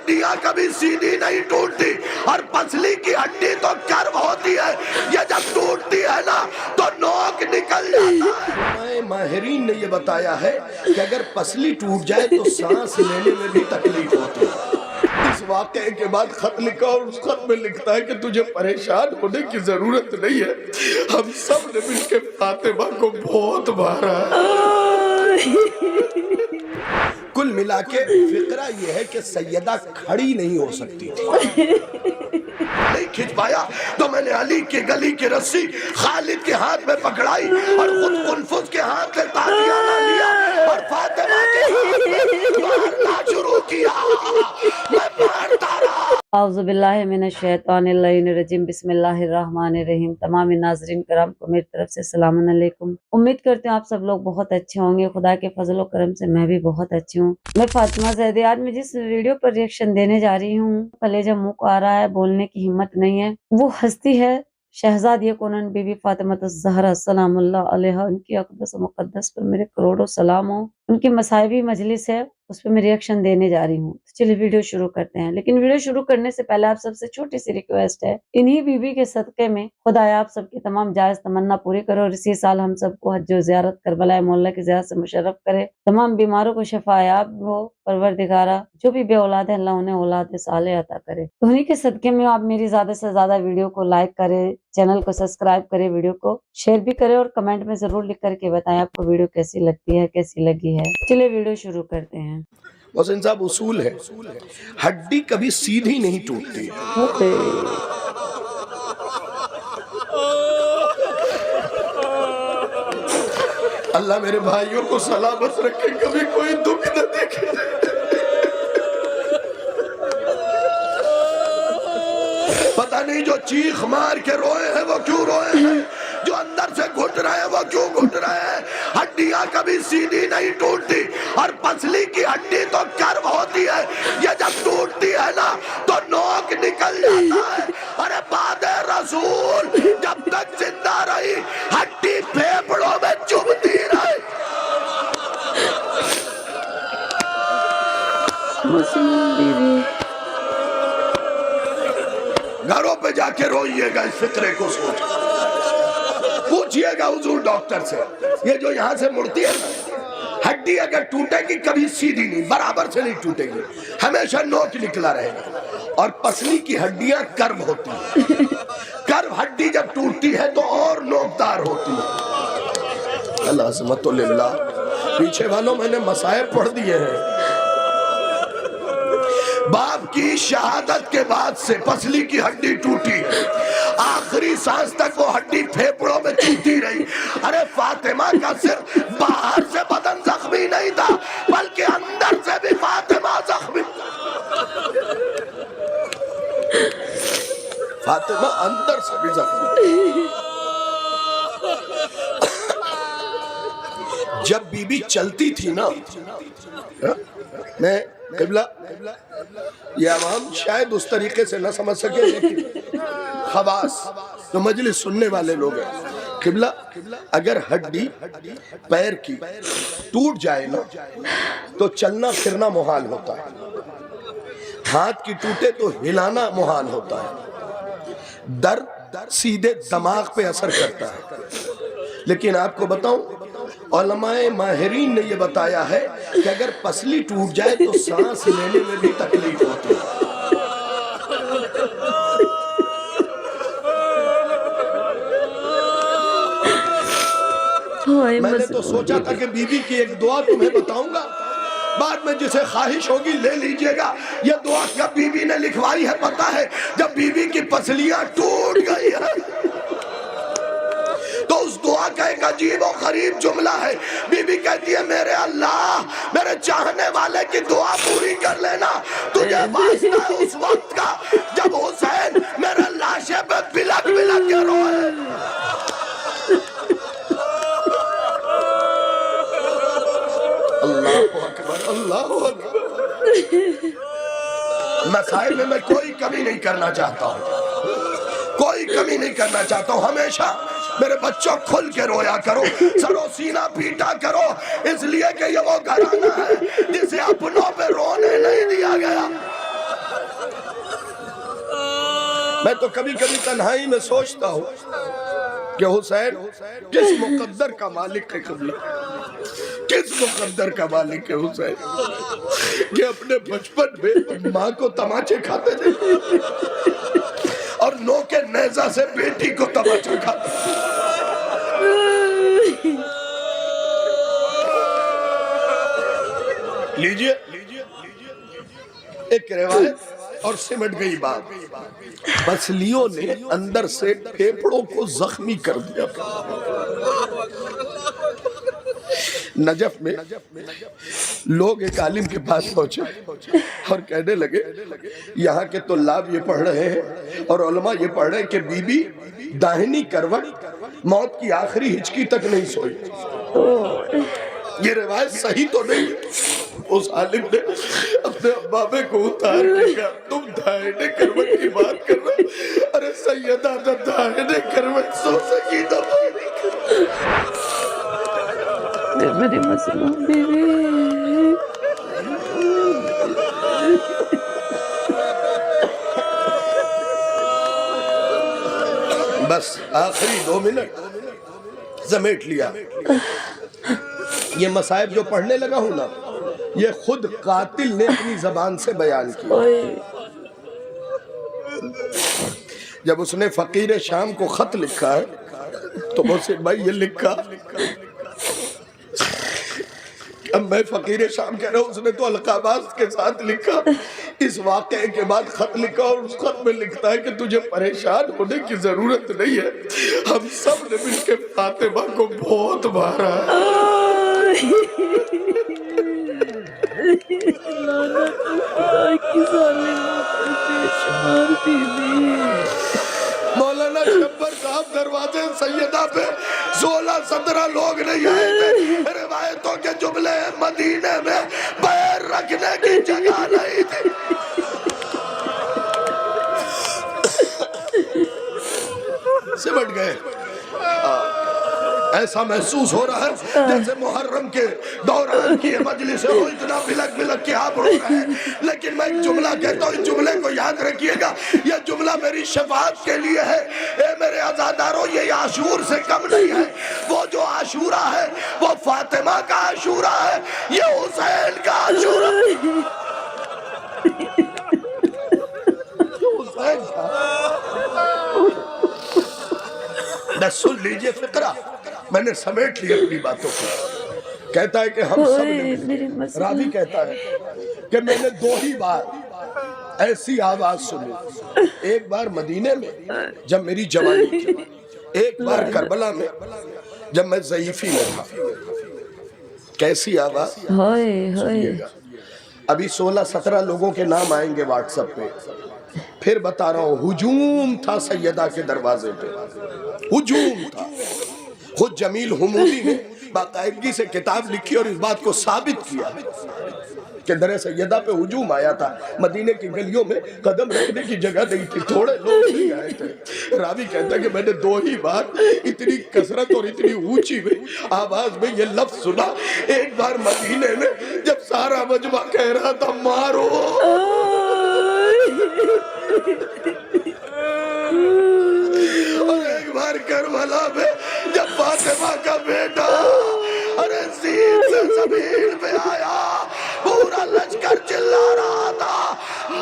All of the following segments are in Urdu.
ہڈیاں کبھی سیدھی نہیں ٹوٹتی اور پسلی کی ہڈی تو کرو ہوتی ہے، یہ جب ٹوٹتی ہے نا تو نوک نکل جاتا ہے۔ ماہرین نے یہ بتایا ہے کہ اگر پسلی ٹوٹ جائے تو سانس لینے میں بھی تکلیف ہوتی ہے۔ اس واقعے کے بعد خط لکھا اور اس خط میں لکھتا ہے کہ تجھے پریشان ہونے کی ضرورت نہیں ہے، ہم سب نے مل کے فاطمہ کو بہت مارا ہے۔ کل ملا کے فقرہ یہ ہے کہ سیدہ کھڑی نہیں ہو سکتی تھی، نہیں کھچ پایا تو میں نے علی کی گلی کی رسی خالد کے ہاتھ میں پکڑائی اور خود قنفذ کے ہاتھ سے تاتیانہ لیا اور فاطمہ کے ہاتھ میں مارنا شروع کیا، میں مارتا رہا۔ اعوذ باللہ من الشیطان اللعین الرجیم، بسم اللہ الرحمن الرحیم۔ تمام ناظرین کرام کو میری طرف سے السلام علیکم۔ امید کرتے ہیں آپ سب لوگ بہت اچھے ہوں گے، خدا کے فضل و کرم سے میں بھی بہت اچھی ہوں۔ میں فاطمہ زیدی، آج میں جس ویڈیو پر ریئیکشن دینے جا رہی ہوں، کلیجہ منہ کو آ رہا ہے، بولنے کی ہمت نہیں ہے۔ وہ ہستی ہے شہزادی کونن بی بی فاطمہ الزہرا سلام اللہ علیہا، ان کی اقدس و مقدس پر میرے کروڑوں سلام ہوں۔ ان کی مصائبی مجلس ہے، اس پہ میں ریئیکشن دینے جا رہی ہوں۔ چلیے ویڈیو شروع کرتے ہیں، لیکن ویڈیو شروع کرنے سے پہلے آپ سب سے چھوٹی سی ریکویسٹ ہے، انہی بی بی کے صدقے میں خدایا آپ سب کی تمام جائز تمنا پوری کرو اور اسی سال ہم سب کو حج و زیارت کربلا مولا کی زیارت سے مشرف کرے، تمام بیماروں کو شفا یاب ہو پروردگارہ، جو بھی بے اولاد ہے اللہ انہیں اولاد صالح عطا کرے۔ تو انہی کے صدقے میں آپ میری زیادہ سے زیادہ ویڈیو کو لائک کرے، چینل کو سبسکرائب کرے، ویڈیو کو شیئر بھی کرے اور کمنٹ میں ضرور لکھ کر کے بتائیں آپ کو ویڈیو کیسی لگتی ہے، کیسی لگی ہے۔ چلیے ویڈیو شروع کرتے ہیں۔ حسین صاحب اصول ہے، ہڈی کبھی سیدھی نہیں ٹوٹتی۔ اللہ میرے بھائیوں کو سلامت رکھے، کبھی کوئی دکھ نہ دیکھے۔ پتہ نہیں جو چیخ مار کے روئے ہیں وہ کیوں روئے ہیں، جو اندر سے گھٹ رہے ہیں وہ کیوں گھٹ رہے ہیں۔ ہڈیاں کبھی سیدھی نہیں ٹوٹتی اور پسلی کی ہڈی تو کرو ہوتی ہے، یہ جب ٹوٹتی ہے نا تو نوک نکل جاتا ہے۔ ارے بعد رسول جب تک زندہ رہی ہڈی پھیپڑوں میں چبھتی رہی۔ گھروں پہ جا کے روئیے گا، اس فکرے کو سوچ پوچھئے گا حضور ڈاکٹر سے، یہ جو یہاں سے مڑتی ہے ہڈی اگر ٹوٹے گی کبھی سیدھی نہیں، برابر سے نہیں ٹوٹے گی، ہمیشہ نوک نکلا رہے گا۔ اور پسلی کی ہڈیاں کرو ہوتی ہیں، کرو ہڈی جب ٹوٹتی ہے تو اور نوکدار ہوتی ہے۔ اللہ عظمت للہ۔ پیچھے والوں میں نے مصائب پڑھ دیے ہیں۔ باپ کی شہادت کے بعد سے پسلی کی ہڈی ٹوٹی ہے، آخری سانس تک وہ ہڈی پھیپڑوں میں چبھتی رہی۔ ارے فاطمہ کا صرف باہر سے بدن زخمی نہیں تھا بلکہ اندر سے بھی فاطمہ زخمی، فاطمہ اندر سے بھی زخمی۔ جب بی بی چلتی تھی نا، میں قبلہ یہ عوام شاید اس طریقے سے نہ سمجھ سکے، لیکن خواص جو مجلس سننے والے لوگ ہیں، قبلہ اگر ہڈی پیر کی ٹوٹ جائے نا تو چلنا پھرنا محال ہوتا ہے، ہاتھ کی ٹوٹے تو ہلانا محال ہوتا ہے، درد سیدھے دماغ پہ اثر کرتا ہے۔ لیکن آپ کو بتاؤں، علماء ماہرین نے یہ بتایا ہے کہ اگر پسلی ٹوٹ جائے تو سانس لینے میں بھی تکلیف ہوتی ہے۔ میں نے تو سوچا تھا کہ بی بی کی ایک دعا تمہیں بتاؤں گا، بعد میں جسے خواہش ہوگی لے لیجئے گا۔ یہ دعا کب بی بی نے لکھوائی ہے پتہ ہے؟ جب بی بی کی پسلیاں ٹوٹ گئی ہیں تو اس دعا کا ایک عجیب و غریب جملہ ہے۔ بی بی کہتی ہے میرے اللہ، میرے چاہنے والے کی دعا پوری کر لینا، تجھے واسطہ ہے اس وقت کا جب حسین میرے لاشے پہ بلک بلک کے روئے۔ اللہ اکبر، اللہ اکبر۔ مسائل میں کوئی کمی نہیں کرنا چاہتا ہوں، کوئی کمی نہیں کرنا چاہتا ہوں۔ ہمیشہ میرے بچوں کھل کے رویا کرو، سرو سینہ پیٹا کرو، اس لیے کہ یہ وہ گھرانہ ہے جسے اپنوں پہ رونے نہیں دیا گیا۔ میں تو کبھی کبھی تنہائی میں سوچتا ہوں کہ حسین کس مقدر کا مالک ہے قبلہ، کس مقدر کا مالک ہے حسین کہ اپنے بچپن میں ماں کو تماچے کھاتے تھے اور نوکے نیزہ سے بیٹی کو تماچا کھاتے تھے۔ لیجئے ایک روایت اور سمٹ گئی بات، پسلیوں نے اندر سے پھیپڑوں کو زخمی کر دیا۔ نجف میں لوگ ایک عالم کے پاس پہنچے اور کہنے لگے یہاں کے طلاب یہ پڑھ رہے ہیں اور علماء یہ پڑھ رہے ہیں کہ بی بی داہنی کروٹ موت کی آخری ہچکی تک نہیں سوئی۔ یہ روایت صحیح تو نہیں ہے۔ اس عالم نے اپنے بابے کو اتار کے کہا تم داہنے کروٹ کی بات کر رہے ہو؟ ارے سیدہ نہ داہنے کروٹ سو سکی نہ بائیں کروٹ۔ میری مظلوم بیوی، بس آخری 2 منٹ سمیٹ لیا۔ یہ مصائب جو پڑھنے لگا ہوں نا، یہ خود قاتل نے اپنی زبان سے بیان کیا۔ جب اس نے فقیر شام کو خط لکھا ہے تو محسن بھائی یہ لکھا، اب میں فقیر شام کہہ رہا ہوں، اس نے تو القابات کے ساتھ لکھا۔ اس واقعے کے بعد خط لکھا اور اس خط میں لکھتا ہے کہ تجھے پریشان ہونے کی ضرورت نہیں ہے، ہم سب نے مل کے فاطمہ کو بہت مارا ہے۔ مولانا شبر صاحب دروازے سیدہ پہ 16-17 لوگ نہیں آئے تھے، روایتوں کے جملے مدینے میں پیر رکھنے کی جگہ نہیں تھی۔ سمٹ گئے۔ ایسا محسوس ہو رہا ہے جیسے محرم کے دوران کی مجلس ہو، اتنا بلک بلک کے آپ رو رہے ہیں۔ لیکن میں ایک جملہ کہتا ہوں، اس جملے کو یاد رکھیے گا، یہ جملہ میری شفاعت کے لیے ہے۔ اے میرے عزاداروں، یہ عاشور سے کم نہیں ہے۔ وہ جو عاشورہ ہے وہ فاطمہ کا عاشورہ ہے، یہ حسین کا عاشورہ ہے۔ حسین کا بس سن لیجئے فقرہ، میں نے سمیٹ لی اپنی باتوں کو۔ کہتا ہے کہ ہم سب نے، راوی کہتا ہے کہ میں نے 2 ہی بار ایسی آواز سنی، ایک بار مدینے میں جب میری جوانی تھی، ایک بار کربلا میں جب میں ضعیفی میں تھا۔ کیسی آواز؟ سنیے گا، ابھی 16-17 لوگوں کے نام آئیں گے واٹس ایپ پہ، پھر بتا رہا ہوں۔ ہجوم تھا سیدہ کے دروازے پہ، ہجوم تھا۔ خود جمیل حمودی نے باقاعدگی سے کتاب لکھی اور اس بات کو ثابت کیا کہ در سیدہ پہ ہجوم آیا تھا۔ مدینے کی گلیوں میں قدم رکھنے کی جگہ نہیں تھی، تھوڑے لوگ نہیں آئے تھے۔ راوی کہتا ہے کہ میں نے 2 ہی بار اتنی کثرت اور اتنی اونچی میں آواز میں یہ لفظ سنا۔ ایک بار مدینے میں جب سارا مجمع کہہ رہا تھا مارو، اور ایک بار کربلا میں جب فاطمہ کا بیٹا ارے زین سے زمین پہ آیا، پورا لشکر چلا رہا تھا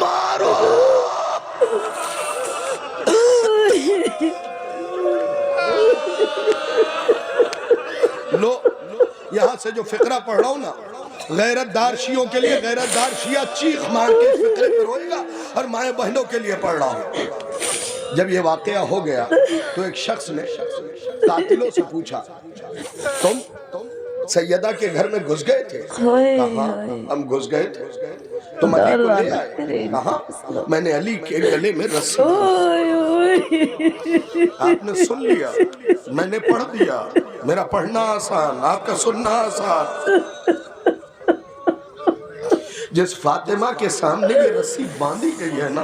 مارو۔ لو یہاں سے جو فقرہ پڑھ رہا ہوں نا، غیرت دار شیعوں کے لیے، غیرت دار شیعہ چیخ مار کے فقرے پہ روئے گا، اور مائیں بہنوں کے لیے پڑھ رہا ہوں۔ جب یہ واقعہ ہو گیا تو ایک شخص نے قاتلوں سے پوچھا تم سیدہ کے گھر میں گھس گئے تھے؟ کہا ہم گھس گئے تھے۔ تم علی کو لے آئے؟ کہا میں نے علی کے گلے میں رسی باندھی۔ آپ نے سن لیا، میں نے پڑھ دیا، میرا پڑھنا آسان، آپ کا سننا آسان۔ جس فاطمہ کے سامنے یہ رسی باندھی گئی ہے نا،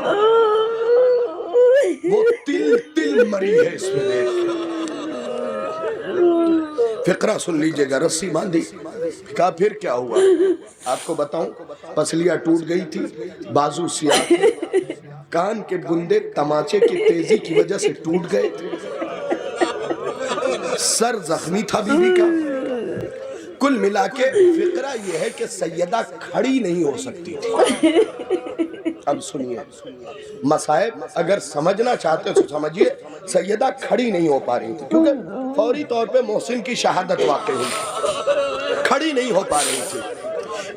وہ تل تل مری ہے اس میں دیکھ۔ فقرہ سن لیجئے گا، رسی باندھی کہا پھر کیا ہوا؟ آپ کو بتاؤں، پسلیاں ٹوٹ گئی تھی، بازو سیاہ تھے، کان کے بندے تماچے کی تیزی کی وجہ سے ٹوٹ گئے تھے، سر زخمی تھا بیوی کا۔ کل ملا کے فقرہ یہ ہے کہ سیدہ کھڑی نہیں ہو سکتی تھی۔ اب سنیے، مصائب اگر سمجھنا چاہتے تو سمجھیے، سیدہ کھڑی نہیں ہو پا رہی تھی کیونکہ فوری طور پہ محسن کی شہادت واقع ہوئی، کھڑی نہیں ہو پا رہی تھی۔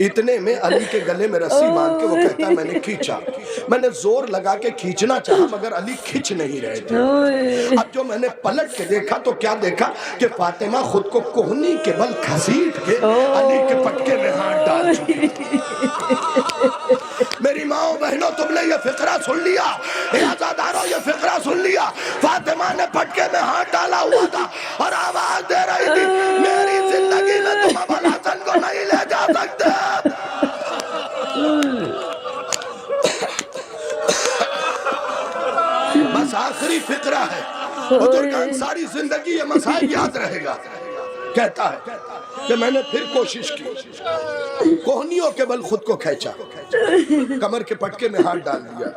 اتنے میں علی کے گلے میں رسی باندھ کے وہ کہتا ہے میں نے کھینچا، میں نے زور لگا کے کھینچنا چاہا مگر علی کھینچ نہیں رہے تھے۔ اب جو میں نے پلٹ کے دیکھا تو کیا دیکھا کہ فاطمہ خود کو کوہنی کے بل گھسیٹ کے علی کے پٹکے میں ہاتھ ڈال چکی۔ میری ماں و بہنوں، تم نے یہ فقرہ سن لیا، عزاداروں یہ فقرہ سن لیا۔ فاطمہ نے پٹکے میں ہاتھ ڈالا ہوا تھا اور آواز دے رہی تھی میری زندگی میں تم ابو الحسن کو نہیں لے جا سکتے۔ بس آخری فقرہ ہے، بزرگان ساری زندگی یہ مسائل یاد رہے گا۔ کہتا ہے کہ میں نے پھر کوشش کی، کوہنیوں کے بل خود کو کھینچا، کمر کے پٹکے میں ہاتھ ڈال دیا،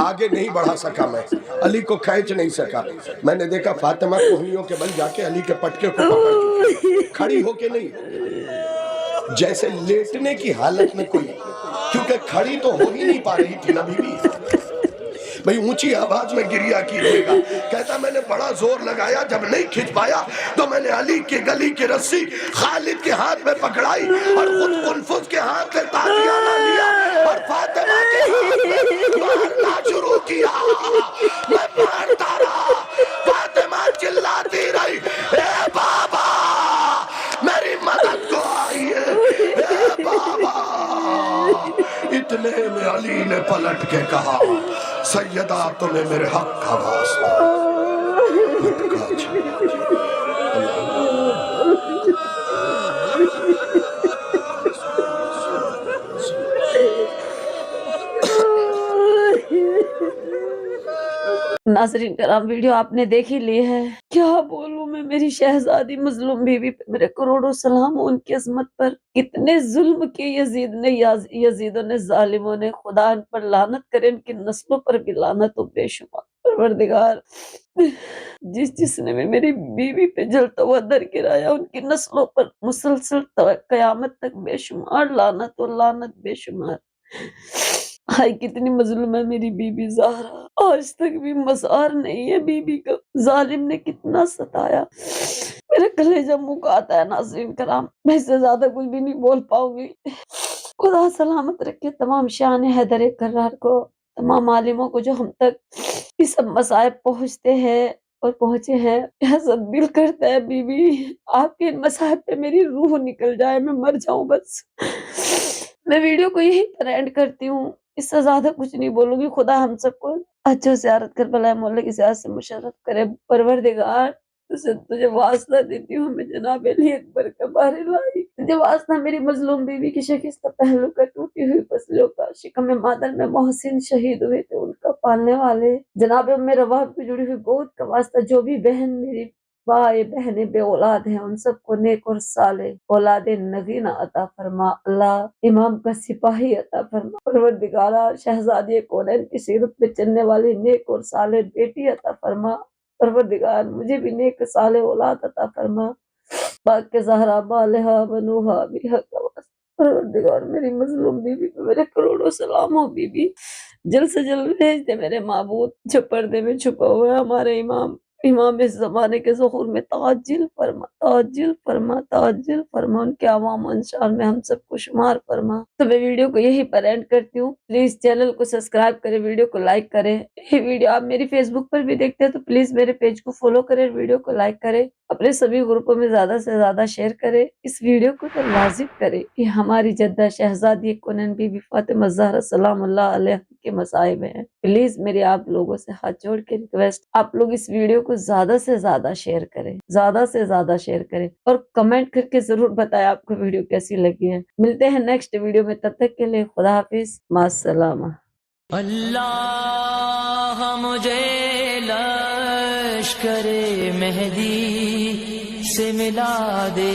آگے نہیں بڑھا سکا، میں علی کو کھینچ نہیں سکا۔ میں نے دیکھا فاطمہ کوہنیوں کے بل جا کے علی کے پٹکے کو پکڑ چکی، کھڑی ہو کے نہیں، جیسے لیٹنے کی حالت میں کوئی، کیونکہ کھڑی تو ہو ہی نہیں پا رہی تھی نا بیوی۔ بھئی اونچی آواز میں گریہ کیجئے گا۔ کہتا میں نے بڑا زور لگایا، جب نہیں کھنچ پایا تو میں نے علی کے گلی کی رسی خالد کے ہاتھ میں پکڑائی اور خود قنفذ کے ہاتھ میں تازیانہ لیا اور فاطمہ کے ہاتھ میں مارنا شروع کیا۔ میں مارتا رہا، فاطمہ چلاتی رہی اے بابا میری مدد کو آئیے، اے بابا۔ اتنے میں علی نے پلٹ کے کہا سیدہ تمہیں میرے حق کا واسطہ۔ ناظرین کرام، ویڈیو آپ نے دیکھ ہی لی ہے، کیا بولوں میں میری شہزادی مظلوم بیوی پہ میرے کروڑوں سلام ان کی عظمت پر۔ کتنے ظلم کے یزیدوں نے ظالموں نے، خدا ان پر لعنت کرے، ان کی نسلوں پر بھی لعنت ہو بے شمار۔ پروردگار جس نے بھی میری بیوی پہ جلتا ہوا در گرایا ان کی نسلوں پر مسلسل قیامت تک بے شمار لعنت و لعنت بے شمار۔ ہائی کتنی مظلوم ہے میری بی بی زہرا، آج تک بھی مزار نہیں ہے بی بی کا، ظالم نے کتنا ستایا، میرے کلیجہ منہ کا آتا ہے۔ ناظرین کرام، میں اس سے زیادہ کچھ بھی نہیں بول پاؤں گی۔ خدا سلامت رکھے تمام شان حیدر کرار کو، تمام عالموں کو جو ہم تک یہ سب مصائب پہنچتے ہیں اور پہنچے ہیں۔ ایسا دل کرتا ہے بی بی آپ کے ان مصائب پہ میری روح نکل جائے، میں مر جاؤں بس۔ میں ویڈیو کو یہی پر اینڈ کرتی ہوں، اس سے زیادہ کچھ نہیں بولوں گی۔ خدا ہم سب کو اچھو زیارت کر بلائے مولا کی زیارت سے مشرف کرے۔ پروردگار تجھے واسطہ دیتی ہوں میں جناب علی اکبر کا بار الہی، تجھے واسطہ میری مظلوم بیوی کی شکستہ پہلو کا، ٹوٹی ہوئی پسلیوں کا، شکم مادر میں محسن شہید ہوئے تھے ان کا پالنے والے جناب ام رواب کی جڑی ہوئی گود کا واسطہ، جو بھی بہن میری بھائی بہنیں بے اولاد ہیں ان سب کو نیک اور صالح اولاد نگینہ عطا فرما اللہ، امام کا سپاہی عطا فرما پروردگارہ، شہزادی کونین کی سیرت پہ چلنے والی نیک اور صالح بیٹی عطا فرما پروردگار، مجھے بھی نیک صالح اولاد عطا فرما، باق کے زہرا بالہا بنوہا بیہا کا واسطہ پروردگار، میری مظلوم بیوی پہ میرے کروڑوں سلام ہو بی بی، جلد سے جلد بھیج دے میرے معبود جو پردے میں چھپا ہوا ہے، ہمارے امام اس زمانے کے ظہور میں تعجل فرما، تعجل فرما، تعجل فرما، ان کے عوام انشان میں ہم سب کو شمار فرما۔ تو میں ویڈیو کو یہی پر اینڈ کرتی ہوں، پلیز چینل کو سبسکرائب کریں، ویڈیو کو لائک کریں۔ یہ ویڈیو آپ میری فیس بک پر بھی دیکھتے ہیں تو پلیز میرے پیج کو فالو کریں، ویڈیو کو لائک کریں، اپنے سبھی گروپوں میں زیادہ سے زیادہ شیئر کریں، اس ویڈیو کو تو لازم کریں۔ یہ ہماری جدہ شہزادی کونین بی بی فاطمہ زہرا سلام اللہ علیہ کے مصائب ہیں۔ پلیز میری آپ لوگوں سے ہاتھ جوڑ کے ریکویسٹ، آپ لوگ اس ویڈیو کو زیادہ سے زیادہ شیئر کریں، زیادہ سے زیادہ شیئر کریں اور کمنٹ کر کے ضرور بتائیں آپ کو ویڈیو کیسی لگی ہے۔ ملتے ہیں نیکسٹ ویڈیو میں، تب تک کے لیے خدا حافظ، مع السلامہ۔ اللہ مجھے لشکر مہدی سے ملا دے۔